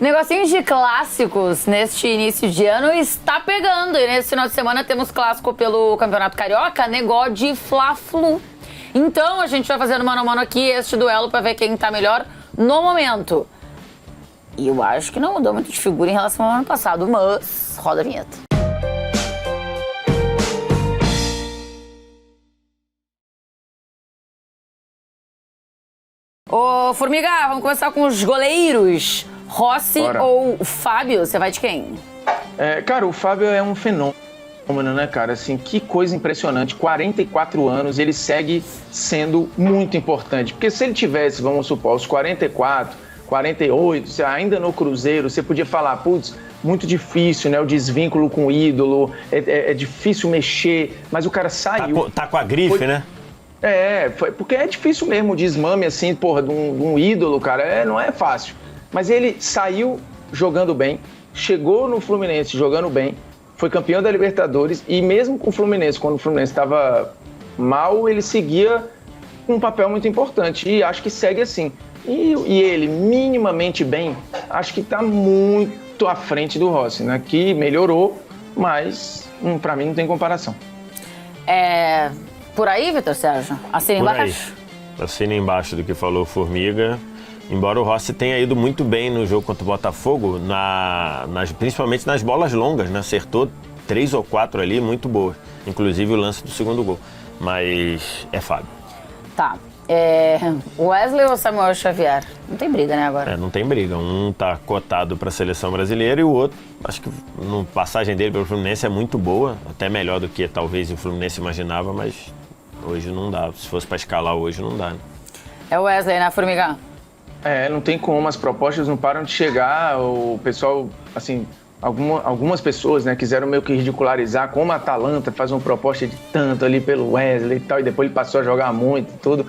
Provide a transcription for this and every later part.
Negocinho de clássicos neste início de ano está pegando. E nesse final de semana temos clássico pelo Campeonato Carioca, negócio de Fla-Flu. Então a gente vai fazendo mano a mano aqui este duelo para ver quem tá melhor no momento. E eu acho que não mudou muito de figura em relação ao ano passado, mas roda a vinheta. Ô, Formiga, vamos começar com os goleiros. Rossi ou Fábio? Você vai de quem? Cara, o Fábio é um fenômeno, né, cara? Assim, que coisa impressionante. 44 anos, ele segue sendo muito importante. Porque se ele tivesse, vamos supor, os 44, 48, ainda no Cruzeiro, você podia falar, putz, muito difícil, né? O desvínculo com o ídolo, é difícil mexer, mas o cara saiu. Tá com a grife, né? Porque é difícil mesmo o desmame, assim, porra, de um ídolo, cara. Não é fácil. Mas ele saiu jogando bem, chegou no Fluminense jogando bem, foi campeão da Libertadores e mesmo com o Fluminense, quando o Fluminense estava mal, ele seguia um papel muito importante e acho que segue assim. E ele, minimamente bem, acho que está muito à frente do Rossi, né? Que melhorou, mas para mim não tem comparação. Por aí, Vitor Sérgio? Assina embaixo? Assina embaixo do que falou o Formiga. Embora o Rossi tenha ido muito bem no jogo contra o Botafogo, principalmente nas bolas longas, né? Acertou 3 ou 4 ali, muito boas. Inclusive o lance do segundo gol. Mas é Fábio. Tá. Wesley ou Samuel Xavier? Não tem briga, né, agora? Não tem briga. Um tá cotado para a seleção brasileira e o outro, acho que a passagem dele pelo Fluminense é muito boa, até melhor do que talvez o Fluminense imaginava, mas hoje não dá. Se fosse para escalar hoje, não dá. Né? É o Wesley, né, Formiga? Não tem como, as propostas não param de chegar, o pessoal, assim, algumas pessoas, né, quiseram meio que ridicularizar como a Atalanta faz uma proposta de tanto ali pelo Wesley e tal, e depois ele passou a jogar muito e tudo,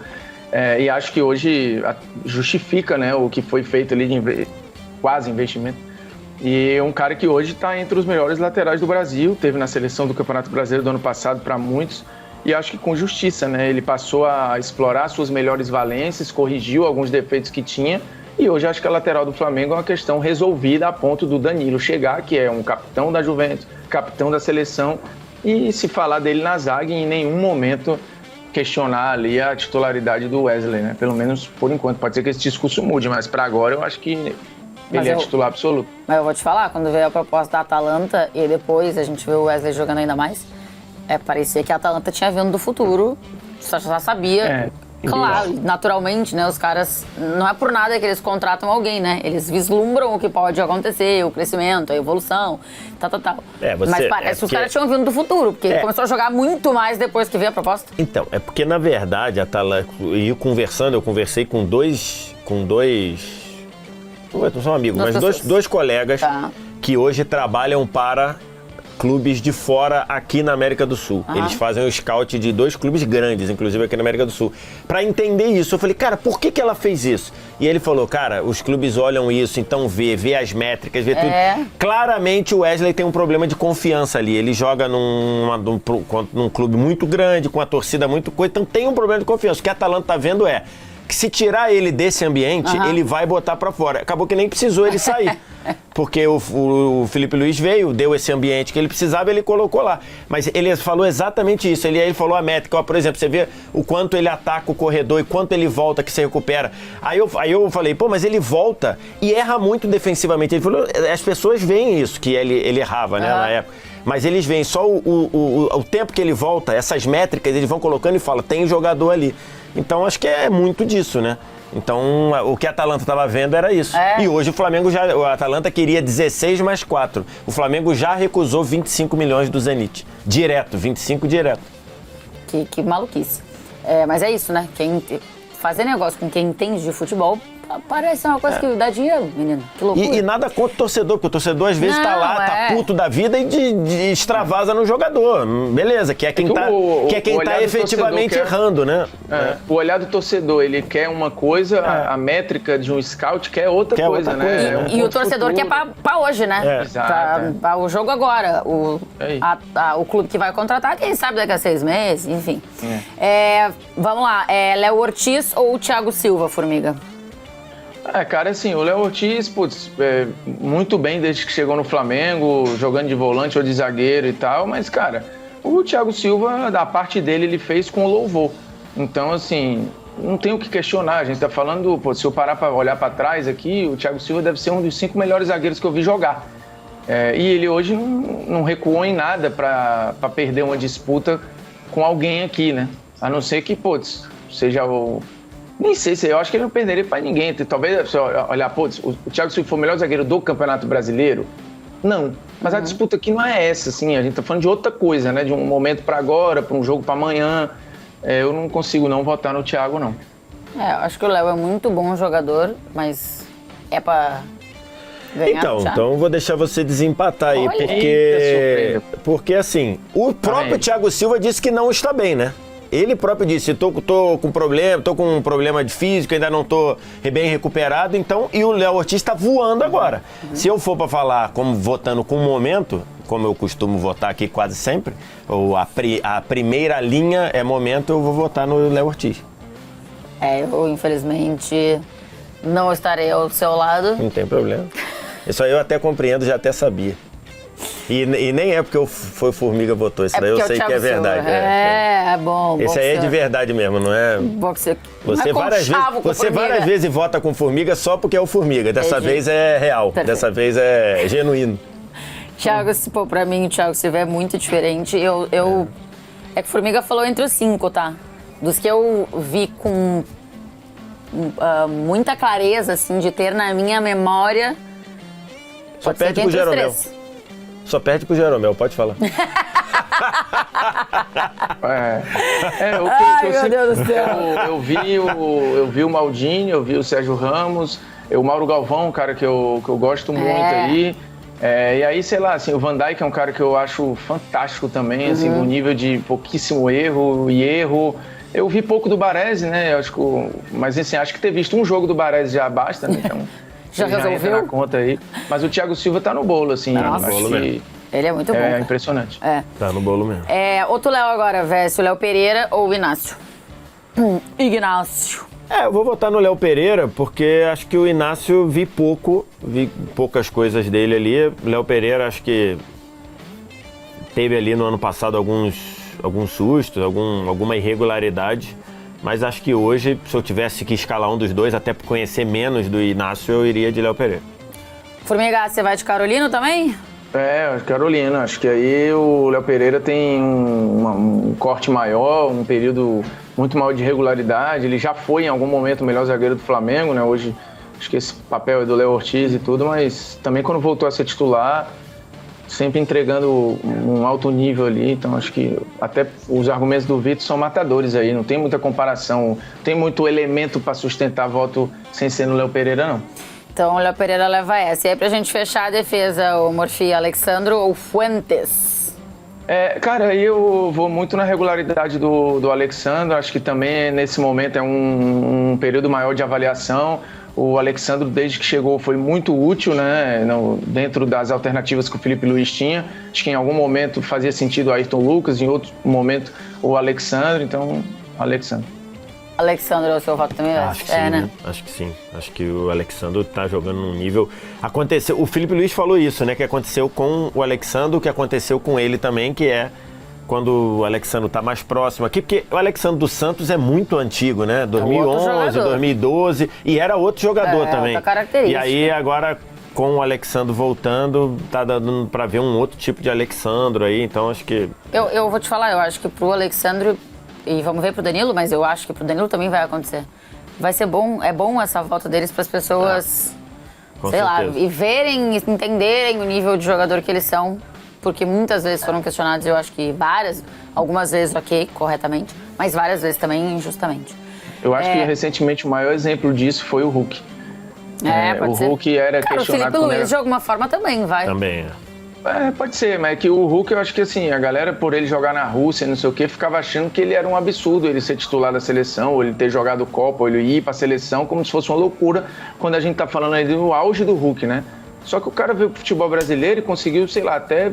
e acho que hoje justifica, né, o que foi feito ali de quase investimento, e um cara que hoje está entre os melhores laterais do Brasil, teve na seleção do Campeonato Brasileiro do ano passado para muitos, e acho que com justiça, né? Ele passou a explorar suas melhores valências, corrigiu alguns defeitos que tinha e hoje acho que a lateral do Flamengo é uma questão resolvida a ponto do Danilo chegar, que é um capitão da Juventus, capitão da seleção, e se falar dele na zaga em nenhum momento questionar ali a titularidade do Wesley, né? Pelo menos por enquanto. Pode ser que esse discurso mude, mas para agora eu acho que ele é titular absoluto. Mas eu vou te falar, quando veio a proposta da Atalanta e depois a gente vê o Wesley jogando ainda mais, parecia que a Atalanta tinha vindo do futuro, só sabia. Claro, naturalmente, né, os caras, não é por nada que eles contratam alguém, né? Eles vislumbram o que pode acontecer, o crescimento, a evolução, tal. Mas parece que os caras tinham vindo do futuro, porque ele começou a jogar muito mais depois que veio a proposta. Então, é porque, na verdade, a Atalanta, eu conversei com dois não são amigos, mas dois colegas que hoje trabalham para clubes de fora aqui na América do Sul. Eles fazem o scout de 2 clubes grandes, inclusive aqui na América do Sul. Para entender isso, eu falei, cara, por que ela fez isso? E ele falou, cara, os clubes olham isso, então vê as métricas, vê tudo. Claramente o Wesley tem um problema de confiança ali. Ele joga num clube muito grande, com a torcida muito coisa, então tem um problema de confiança. O que a Atalanta tá vendo que se tirar ele desse ambiente, ele vai botar pra fora. Acabou que nem precisou ele sair. Porque o Felipe Luiz deu esse ambiente que ele precisava, ele colocou lá. Mas ele falou exatamente isso. Ele falou a métrica, por exemplo, você vê o quanto ele ataca o corredor e quanto ele volta, que se recupera. Aí eu falei, mas ele volta e erra muito defensivamente. Ele falou, as pessoas veem isso, que ele errava, né, na época. Mas eles veem só o tempo que ele volta, essas métricas, eles vão colocando e falam, tem jogador ali. Então, acho que é muito disso, né? Então, o que a Atalanta estava vendo era isso. E hoje o Atalanta queria 16 mais 4. O Flamengo já recusou 25 milhões do Zenit. Direto, 25 direto. Que maluquice. Mas é isso, né? Fazer negócio com quem entende de futebol parece uma coisa que dá dinheiro, menino. Que loucura. E nada contra o torcedor, porque o torcedor às vezes tá puto da vida e extravasa no jogador. Beleza, que é quem tá efetivamente errando, né? O olhar do torcedor, ele quer uma coisa, a métrica de um scout quer outra coisa, né? E o torcedor quer pra hoje, né? Exato. Pra o jogo agora. O clube que vai contratar, quem sabe daqui a 6 meses, enfim. Vamos lá, Léo Ortiz ou Thiago Silva, Formiga? Cara, assim, o Léo Ortiz, putz, muito bem desde que chegou no Flamengo, jogando de volante ou de zagueiro e tal, mas, cara, o Thiago Silva, da parte dele, ele fez com louvor. Então, assim, não tem o que questionar. A gente tá falando, pô, se eu parar pra olhar pra trás aqui, o Thiago Silva deve ser um dos 5 melhores zagueiros que eu vi jogar. E ele hoje não recuou em nada pra perder uma disputa com alguém aqui, né? A não ser que, putz, seja o... Nem sei se eu acho que ele não perderia pra ninguém. Talvez, se olhar, putz, o Thiago Silva foi o melhor zagueiro do Campeonato Brasileiro? Não. Mas a disputa aqui não é essa, assim. A gente tá falando de outra coisa, né? De um momento pra agora, pra um jogo pra amanhã. Eu não consigo não votar no Thiago, não. Eu acho que o Léo é muito bom jogador, mas é pra ganhar. Então vou deixar você desempatar aí, porque assim, o próprio Thiago Silva disse que não está bem, né? Ele próprio disse, tô com um problema de físico, ainda não tô bem recuperado, então, e o Léo Ortiz está voando agora. Se eu for para falar como votando com o momento, como eu costumo votar aqui quase sempre, ou a primeira linha é momento, eu vou votar no Léo Ortiz. Eu infelizmente não estarei ao seu lado. Não tem problema. Isso aí eu até compreendo, já até sabia. E nem é porque foi o Formiga votou, isso daí eu sei que é verdade. É bom. Esse aí é de verdade mesmo, não é? Você várias vezes vota com Formiga só porque é o Formiga. Dessa vez é real, dessa vez é genuíno. Thiago, pra mim o Thiago Silva é muito diferente. É que o Formiga falou entre os 5, tá? Dos que eu vi com muita clareza, assim, de ter na minha memória. Só perde pro Jeromel. Só perde pro Jeromel, pode falar. Meu Deus do céu. Eu vi o Maldini, eu vi o Sérgio Ramos, o Mauro Galvão, um cara que eu gosto muito aí. E aí, sei lá, assim, o Van Dijk é um cara que eu acho fantástico também, assim, no nível de pouquíssimo erro. Eu vi pouco do Baresi, né? Mas assim, acho que ter visto um jogo do Baresi já basta, né? Então, já resolveu? Na conta aí. Mas o Thiago Silva tá no bolo, assim. Nossa, acho que ele é muito bom. É impressionante. Tá no bolo mesmo. Outro Léo agora, Vécio, o Léo Pereira ou o Inácio? Ignácio. Eu vou votar no Léo Pereira, porque acho que o Inácio vi poucas coisas dele ali. O Léo Pereira acho que teve ali no ano passado alguns sustos, alguma irregularidade. Mas acho que hoje, se eu tivesse que escalar um dos dois, até por conhecer menos do Inácio, eu iria de Léo Pereira. Formiga, você vai de Carolino também? Carolina. Acho que aí o Léo Pereira tem um corte maior, um período muito maior de regularidade. Ele já foi, em algum momento, o melhor zagueiro do Flamengo, né? Hoje, acho que esse papel é do Léo Ortiz e tudo, mas também quando voltou a ser titular, sempre entregando um alto nível ali. Então, acho que até os argumentos do Vitor são matadores aí. Não tem muita comparação, não tem muito elemento para sustentar voto sem ser no Léo Pereira, não. Então, o Léo Pereira leva essa. E aí, pra gente fechar a defesa, o Morfi, Alexandro ou Fuentes? Cara, aí eu vou muito na regularidade do Alexandro. Acho que também, nesse momento, é um período maior de avaliação. O Alexandro, desde que chegou, foi muito útil, né? Dentro das alternativas que o Felipe Luiz tinha. Acho que em algum momento fazia sentido o Ayrton Lucas, em outro momento o Alexandro. Então, Alexandro. Alexandro é o seu voto também? Acho que sim, né? Acho que sim. Acho que o Alexandro tá jogando num nível... O Felipe Luiz falou isso, né? Que aconteceu com o Alexandro, que aconteceu com ele também, que é quando o Alexandro tá mais próximo aqui, porque o Alexandro dos Santos é muito antigo, né? 2011, 2012, e era outro jogador também. E aí agora com o Alexandro voltando, tá dando pra ver um outro tipo de Alexandro aí, então acho que... Eu vou te falar, eu acho que pro Alexandro, e vamos ver pro Danilo, mas eu acho que pro Danilo também vai acontecer. Vai ser bom, é bom essa volta deles pras pessoas, sei lá, e verem, entenderem o nível de jogador que eles são. Porque muitas vezes foram questionados, eu acho que algumas vezes corretamente, mas várias vezes também injustamente. Eu acho que recentemente o maior exemplo disso foi o Hulk. Pode ser. Hulk era questionado... O Felipe Luiz de alguma forma também vai. Também pode ser, mas é que o Hulk, eu acho que assim, a galera, por ele jogar na Rússia, não sei o quê, ficava achando que ele era um absurdo ele ser titular da seleção, ou ele ter jogado Copa, ou ele ir pra seleção, como se fosse uma loucura, quando a gente tá falando aí do auge do Hulk, né? Só que o cara veio pro futebol brasileiro e conseguiu, sei lá, até...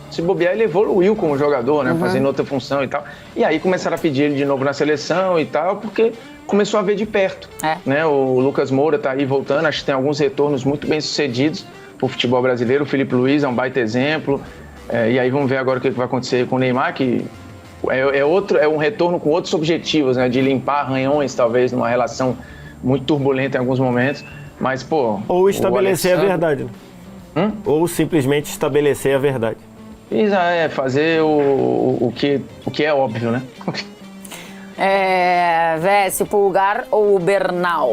Se bobear, ele evoluiu como jogador, né? Fazendo outra função e tal. E aí começaram a pedir ele de novo na seleção e tal, porque começou a ver de perto. Né? O Lucas Moura está aí voltando, acho que tem alguns retornos muito bem sucedidos para o futebol brasileiro. O Felipe Luiz é um baita exemplo. E aí vamos ver agora o que vai acontecer com o Neymar, que é um retorno com outros objetivos, né? De limpar arranhões, talvez, numa relação muito turbulenta em alguns momentos. Mas, pô... Ou estabelecer a verdade. Ou simplesmente estabelecer a verdade. Fazer o que é óbvio, né? Vessi, Pulgar ou Bernal?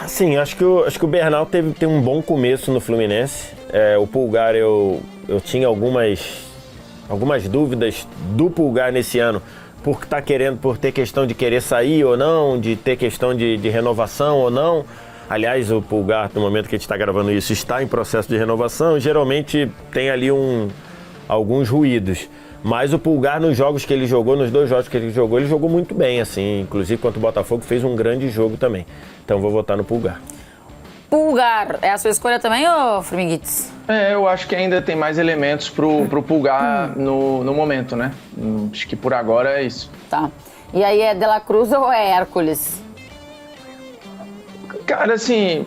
Sim, acho que o Bernal tem um bom começo no Fluminense. O Pulgar, eu tinha algumas dúvidas do Pulgar nesse ano, por ter questão de querer sair ou não, de ter questão de renovação ou não. Aliás, o Pulgar, no momento que a gente está gravando isso, está em processo de renovação. Geralmente tem ali alguns ruídos. Mas o Pulgar, nos jogos que ele jogou, nos 2 jogos que ele jogou muito bem, assim. Inclusive, contra o Botafogo, fez um grande jogo também. Então, vou votar no Pulgar. Pulgar, é a sua escolha também, ô Formiguites? Eu acho que ainda tem mais elementos pro Pulgar no momento, né? Acho que por agora é isso. Tá. E aí, é De La Cruz ou é Hércules? Cara, assim,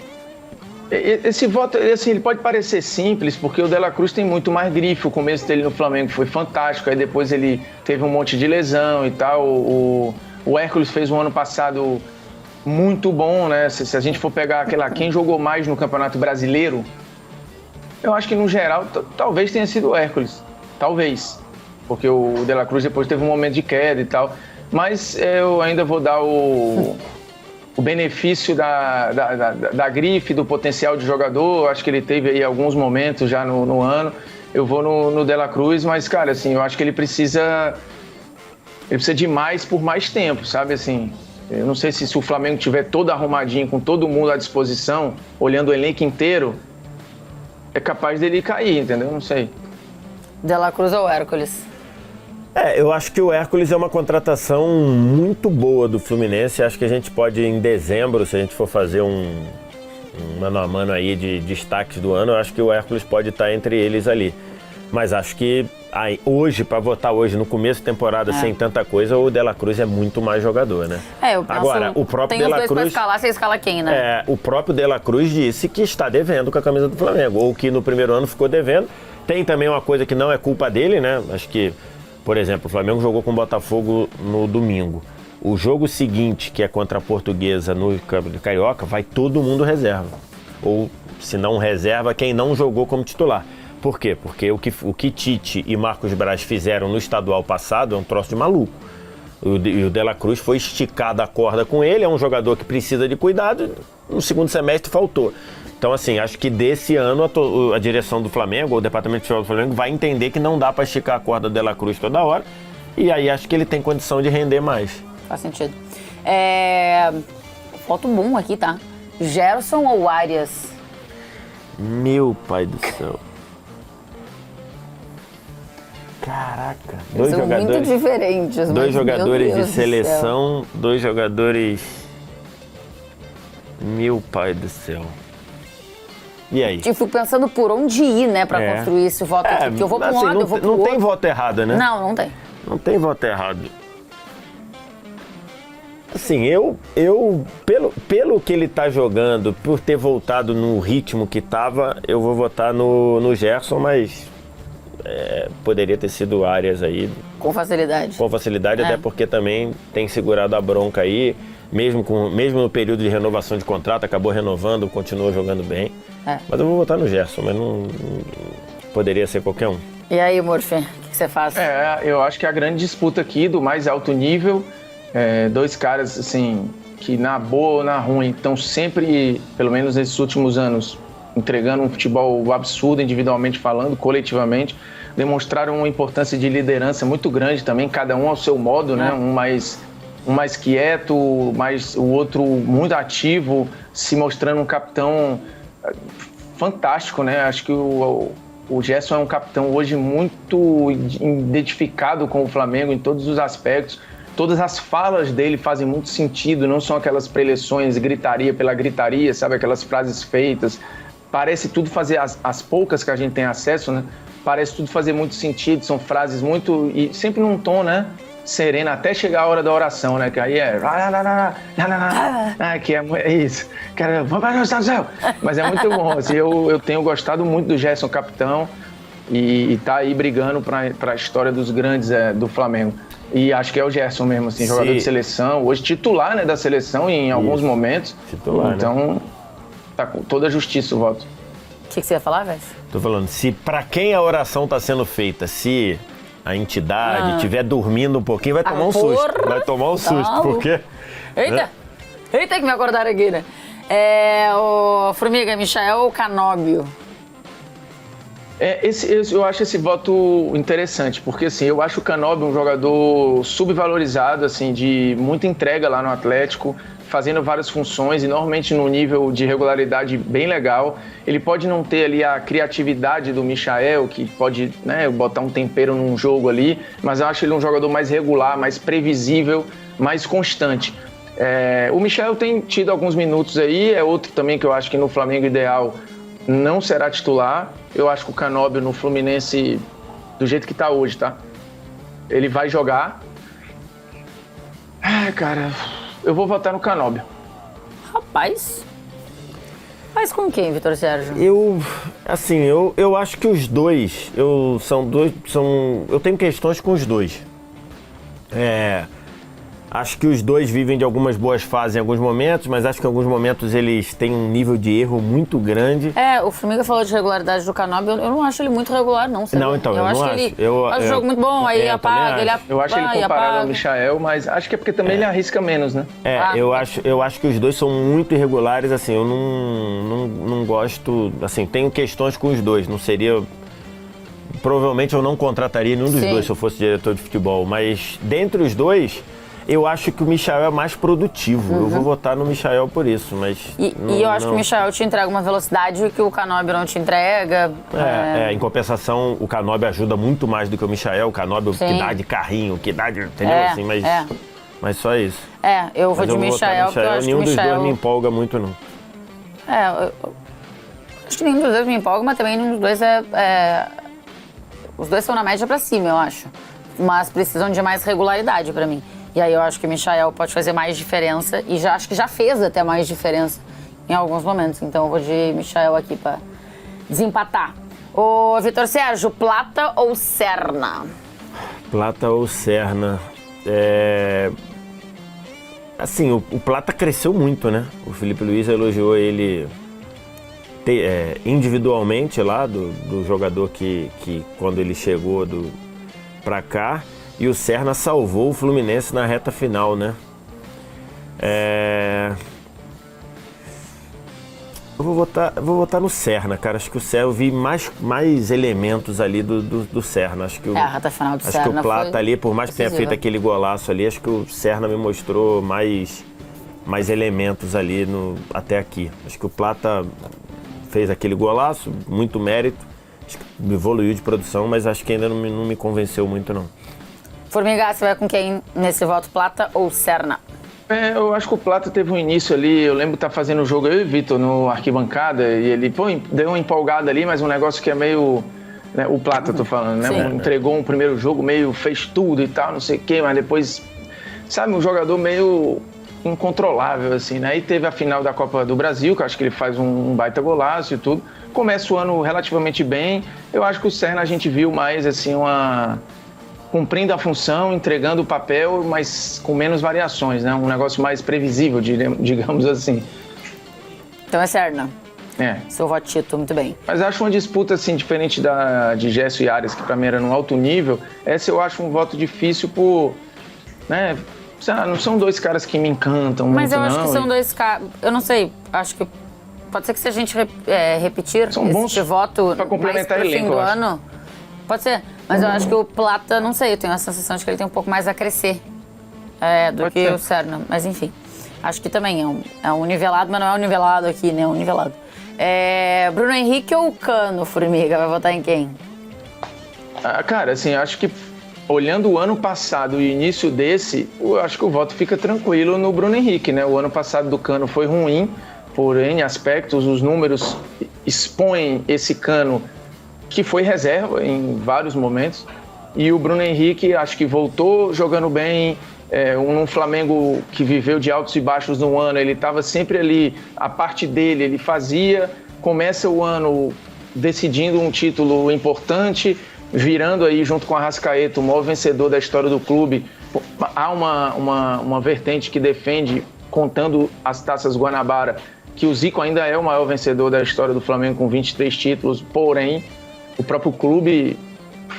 esse voto, assim, ele pode parecer simples, porque o De La Cruz tem muito mais grife. O começo dele no Flamengo foi fantástico, aí depois ele teve um monte de lesão e tal. O Hércules fez um ano passado muito bom, né? Se a gente for pegar quem jogou mais no Campeonato Brasileiro, eu acho que no geral talvez tenha sido o Hércules. Talvez. Porque o De La Cruz depois teve um momento de queda e tal. Mas eu ainda vou dar o benefício da grife, do potencial de jogador. Acho que ele teve aí alguns momentos já no ano. Eu vou no De La Cruz, mas, cara, assim, eu acho que ele precisa de mais por mais tempo, sabe, assim. Eu não sei se o Flamengo tiver todo arrumadinho, com todo mundo à disposição, olhando o elenco inteiro, é capaz dele cair, entendeu? Não sei. De La Cruz ou Hércules? Eu acho que o Hércules é uma contratação muito boa do Fluminense. Acho que a gente pode, em dezembro, se a gente for fazer um mano a mano aí de destaques do ano, eu acho que o Hércules pode estar entre eles ali. Mas acho que hoje, para votar hoje, no começo de temporada, sem tanta coisa, o De La Cruz é muito mais jogador, né? Eu penso, agora, o próprio tem De La os dois Cruz, pra escalar, você escala quem, né? O próprio De La Cruz disse que está devendo com a camisa do Flamengo, ou que no primeiro ano ficou devendo. Tem também uma coisa que não é culpa dele, né? Acho que, por exemplo, o Flamengo jogou com o Botafogo no domingo. O jogo seguinte, que é contra a Portuguesa no Carioca, vai todo mundo reserva. Ou, se não reserva, quem não jogou como titular. Por quê? Porque o que Tite e Marcos Braz fizeram no estadual passado é um troço de maluco. E o De La Cruz foi esticado a corda com ele, é um jogador que precisa de cuidado, no segundo semestre faltou. Então, assim, acho que desse ano a direção do Flamengo, ou o departamento de futebol do Flamengo, vai entender que não dá para esticar a corda do De La Cruz toda hora, e aí acho que ele tem condição de render mais. Faz sentido. Falta um bom aqui, tá? Gerson ou Arias? Meu pai do céu. Caraca. Dois jogadores muito diferentes. Dois jogadores de seleção, 2 jogadores... Meu pai do céu. E aí? Eu fico pensando por onde ir, né, pra construir esse voto aqui. Porque eu vou pra um lado, eu vou pro outro. Não tem voto errado, né? Não tem. Não tem voto errado. Assim, pelo que ele tá jogando, por ter voltado no ritmo que tava, eu vou votar no Gerson, mas poderia ter sido o Arias aí. Com facilidade. Com facilidade, até porque também tem segurado a bronca aí, mesmo no período de renovação de contrato, acabou renovando, continuou jogando bem. Mas eu vou votar no Gerson, mas não poderia ser qualquer um. E aí, Morfim, o que você faz? Eu acho que a grande disputa aqui do mais alto nível, 2 caras assim, que na boa ou na ruim estão sempre, pelo menos nesses últimos anos, entregando um futebol absurdo, individualmente falando, coletivamente, demonstraram uma importância de liderança muito grande também, cada um ao seu modo, né? Um mais quieto, o outro muito ativo, se mostrando um capitão fantástico, né? Acho que o Gerson é um capitão hoje muito identificado com o Flamengo em todos os aspectos. Todas as falas dele fazem muito sentido, não são aquelas preleções, gritaria pela gritaria, sabe? Aquelas frases feitas. Parece tudo fazer, as poucas que a gente tem acesso, né? Parece tudo fazer muito sentido, são frases muito... E sempre num tom, né? serena até chegar a hora da oração, né? Que aí é... que é isso. Cara, vamos para o céu. Mas é muito bom, assim, eu tenho gostado muito do Gerson, capitão, e tá aí brigando para a história dos grandes do Flamengo. E acho que é o Gerson mesmo, assim, jogador de seleção, hoje titular, né, da seleção em alguns momentos. Titular, então, tá com toda a justiça o voto. O que você ia falar, velho? Tô falando, se para quem a oração tá sendo feita, se a entidade estiver dormindo um pouquinho, vai tomar um susto. Vai tomar um susto, porque... Eita! Eita, que me acordaram aqui, né? O Formiga, Michael ou Canóbio? Eu acho esse voto interessante, porque assim, eu acho o Canóbio um jogador subvalorizado, assim, de muita entrega lá no Atlético, fazendo várias funções e normalmente num nível de regularidade bem legal. Ele pode não ter ali a criatividade do Michael, que pode, né, botar um tempero num jogo ali, mas eu acho ele um jogador mais regular, mais previsível, mais constante. O Michael tem tido alguns minutos aí, é outro também que eu acho que no Flamengo ideal não será titular. Eu acho que o Canóbio no Fluminense, do jeito que tá hoje, tá? Ele vai jogar. Cara, eu vou votar no Canóbio. Rapaz. Mas com quem, Vitor Sérgio? Eu acho que os dois, eu tenho questões com os dois. Acho que os dois vivem de algumas boas fases em alguns momentos, mas acho que em alguns momentos eles têm um nível de erro muito grande. O Formiga falou de regularidade do Canóbio, eu não acho ele muito regular, não. Não, então, eu não acho. Eu acho o jogo muito bom, aí apaga, ele apaga. Eu acho ele comparado ao Michael, mas acho que é porque também ele arrisca menos, né? Eu acho que os dois são muito irregulares, assim, eu não gosto, assim, tenho questões com os dois, não seria... Provavelmente eu não contrataria nenhum dos dois se eu fosse diretor de futebol, mas dentre os dois... Eu acho que o Michael é mais produtivo. Eu vou votar no Michael por isso, mas... E eu acho que o Michael te entrega uma velocidade que o Canóbio não te entrega. Em compensação, o Canóbio ajuda muito mais do que o Michael. O Canóbio que dá de carrinho, que dá de... Entendeu? Mas só isso. Eu vou de Michael, porque eu acho que o Michael... Nenhum dos dois me empolga muito, não. Acho que nenhum dos dois me empolga, mas também nenhum dos dois Os dois estão na média pra cima, eu acho. Mas precisam de mais regularidade pra mim. E aí eu acho que o Michael pode fazer mais diferença e acho que já fez até mais diferença em alguns momentos. Então eu vou de Michael aqui pra desempatar. Ô, Vitor Sérgio, Plata ou Serna? Plata ou Serna? Assim, o Plata cresceu muito, né? O Felipe Luiz elogiou ele individualmente lá, do jogador que quando ele chegou pra cá. E o Serna salvou o Fluminense na reta final, né? Eu vou votar no Serna, cara. Acho que o Serna, eu vi mais elementos ali do Serna. Acho que a reta final do Serna que o Plata ali, por mais que tenha feito aquele golaço ali, acho que o Serna me mostrou mais elementos ali até aqui. Acho que o Plata fez aquele golaço, muito mérito. Acho que evoluiu de produção, mas acho que ainda não me convenceu muito, não. Formiga, você vai com quem nesse voto, Plata ou Serna? Eu acho que o Plata teve um início ali, eu lembro de estar fazendo o jogo, eu e o Vitor, no arquibancada, e ele deu uma empolgada ali, mas um negócio que é meio... Né, o Plata, tô falando, né? Entregou um primeiro jogo, meio fez tudo e tal, não sei o quê, mas depois, sabe, um jogador meio incontrolável, assim, né? Aí teve a final da Copa do Brasil, que eu acho que ele faz um baita golaço e tudo. Começa o ano relativamente bem. Eu acho que o Serna a gente viu mais, assim, cumprindo a função, entregando o papel, mas com menos variações, né? Um negócio mais previsível, digamos assim. Então é Serna. Seu voto, Tito, muito bem. Mas acho uma disputa, assim, diferente de Gerson e Arias, que pra mim era no alto nível. Essa eu acho um voto difícil por... né? Não são dois caras que me encantam muito, não. Mas eu acho que são dois caras... Eu não sei, acho que... Pode ser que se a gente repetir esse voto pra complementar mais pro elenco, fim do ano... Pode ser, mas eu acho que o Plata, não sei, eu tenho a sensação de que ele tem um pouco mais a crescer do que o Serna. Mas enfim, acho que também é um nivelado, mas não é um nivelado aqui, né? É um nivelado. Bruno Henrique ou Cano, Formiga? Vai votar em quem? Cara, assim, acho que olhando o ano passado e o início desse, eu acho que o voto fica tranquilo no Bruno Henrique, né? O ano passado do Cano foi ruim, por N aspectos, os números expõem esse Cano que foi reserva em vários momentos. E o Bruno Henrique, acho que voltou jogando bem. Um Flamengo que viveu de altos e baixos no ano, ele estava sempre ali, a parte dele, ele fazia, começa o ano decidindo um título importante, virando aí junto com o Arrascaeta, o maior vencedor da história do clube. Há uma vertente que defende, contando as Taças Guanabara, que o Zico ainda é o maior vencedor da história do Flamengo com 23 títulos, porém o próprio clube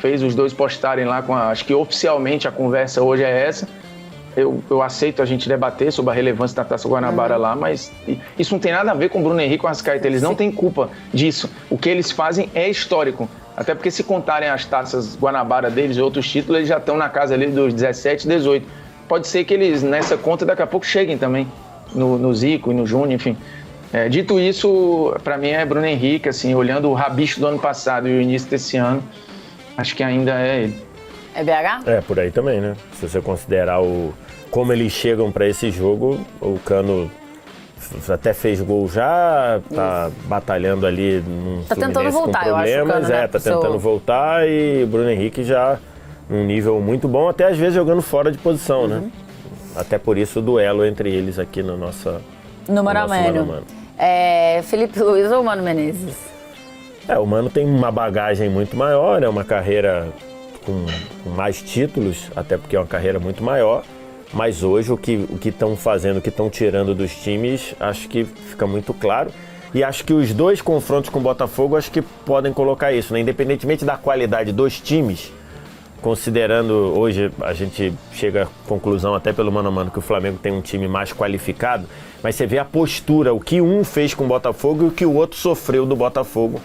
fez os dois postarem lá, acho que oficialmente a conversa hoje é essa. Eu aceito a gente debater sobre a relevância da Taça Guanabara lá, mas isso não tem nada a ver com o Bruno Henrique e com o Arrascaeta. Eles não têm culpa disso. O que eles fazem é histórico. Até porque se contarem as Taças Guanabara deles e outros títulos, eles já estão na casa ali dos 17, 18. Pode ser que eles, nessa conta, daqui a pouco cheguem também, no Zico e no Júnior, enfim. Dito isso, para mim é Bruno Henrique, assim, olhando o rabicho do ano passado e o início desse ano, acho que ainda é ele. É BH? Por aí também, né? Se você considerar como eles chegam para esse jogo, o Cano até fez gol já, tá batalhando ali num tá tentando voltar, com problemas, eu acho, Cano, né? tá tentando voltar, e o Bruno Henrique já num nível muito bom, até às vezes jogando fora de posição, né? Até por isso o duelo entre eles aqui no nosso Mano a Mano. Felipe Luiz ou Mano Menezes? O Mano tem uma bagagem muito maior, é uma carreira com mais títulos, até porque é uma carreira muito maior. Mas hoje o que estão fazendo, o que estão tirando dos times, acho que fica muito claro. E acho que os dois confrontos com o Botafogo, acho que podem colocar isso, né? Independentemente da qualidade dos times, considerando hoje, a gente chega à conclusão até pelo Mano a Mano que o Flamengo tem um time mais qualificado, mas você vê a postura, o que um fez com o Botafogo e o que o outro sofreu do Botafogo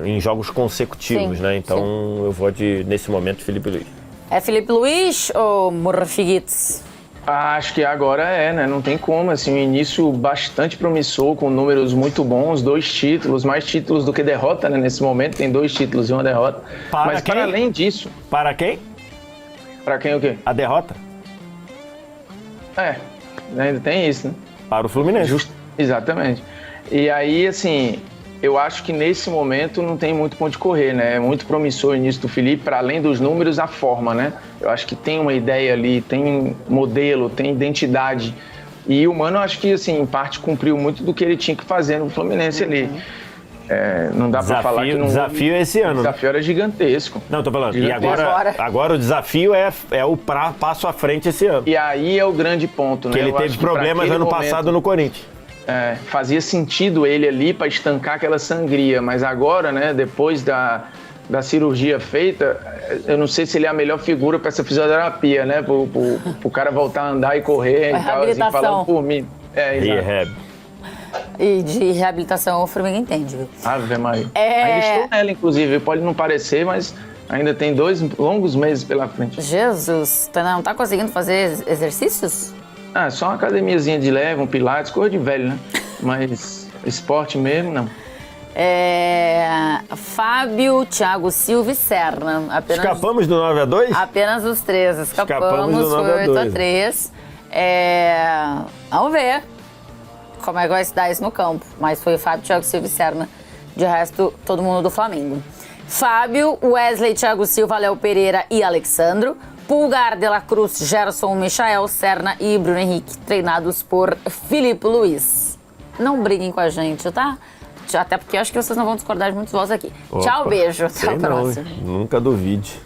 em jogos consecutivos, né? Então eu vou nesse momento, Felipe Luiz. É Felipe Luiz ou Morrafiguites? Acho que agora né? Não tem como, assim, um início bastante promissor, com números muito bons, 2 títulos, mais títulos do que derrota, né? Nesse momento tem 2 títulos e 1 derrota. Mas para além disso... Para quem? Para quem o quê? A derrota? Ainda tem isso, né? Para o Fluminense. Exatamente. E aí, assim... Eu acho que nesse momento não tem muito ponto de correr, né? É muito promissor o início do Felipe, para além dos números, a forma, né? Eu acho que tem uma ideia ali, tem modelo, tem identidade. E o Mano, acho que, assim, em parte, cumpriu muito do que ele tinha que fazer no Fluminense ali. Não dá para falar que não... O desafio é esse ano. O desafio era gigantesco. Não, tô falando. E agora o desafio é o passo à frente esse ano. E aí é o grande ponto, né? Que ele teve problemas ano passado no Corinthians. Fazia sentido ele ali para estancar aquela sangria, mas agora, né, depois da cirurgia feita, eu não sei se ele é a melhor figura para essa fisioterapia, né, pro cara voltar a andar e correr e tal, assim, falando por mim. Rehab. E de reabilitação o Flamengo entende, viu? Ave Maria. Ainda estou nela, inclusive, pode não parecer, mas ainda tem 2 longos meses pela frente. Jesus, não tá conseguindo fazer exercícios? Só uma academiazinha de leve, um pilates, coisa de velho, né? Mas esporte mesmo, não. Fábio, Thiago Silva e Serna. Escapamos do 9-2? Apenas os 3. Escapamos do 9-3. Vamos ver como é que vai se dar isso no campo. Mas foi o Fábio, Thiago Silva e Serna. De resto, todo mundo do Flamengo. Fábio, Wesley, Thiago Silva, Léo Pereira e Alexandro. Pulgar, De La Cruz, Gerson, Michael, Serna e Bruno Henrique, treinados por Felipe Luiz. Não briguem com a gente, tá? Até porque eu acho que vocês não vão discordar de muitos votos aqui. Tchau, beijo. Até a próxima. Nunca duvide.